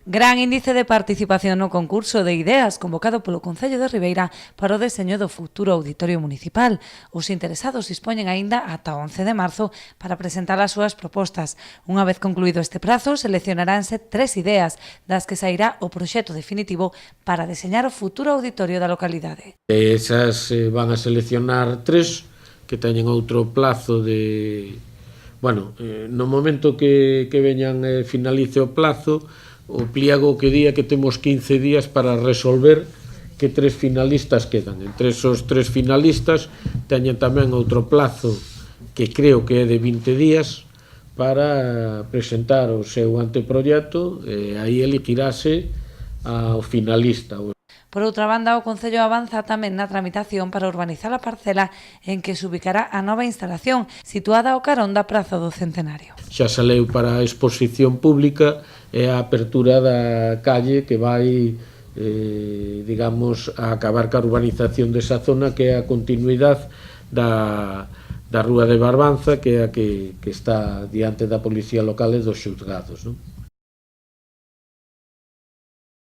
Gran índice de participación no concurso de ideas convocado polo Concello de Ribeira para o deseño do futuro auditorio municipal. Os interesados dispoñen aínda ata 11 de marzo para presentar as súas propostas. Unha vez concluído este prazo, seleccionaránse 3 ideas, das que sairá o proxecto definitivo para deseñar o futuro auditorio da localidade. Esas van a seleccionar 3 que teñen outro plazo de... Bueno, no momento que veñan finalice o plazo, o pliego que día que temos 15 días para resolver que 3 finalistas quedan. Entre esos 3 finalistas teñen tamén outro plazo que creo que é de 20 días para presentar o seu anteproxecto e aí elegirase ao finalista. Por outra banda, o Concello avanza tamén na tramitación para urbanizar a parcela en que se ubicará a nova instalación, situada ao carón da Praza do Centenario. Xa saleu para a exposición pública e a apertura da calle que vai, digamos, a acabar ca urbanización desa zona, que é a continuidade da Rúa de Barbanza, que é a que está diante da Policía Local e dos xulgados, non?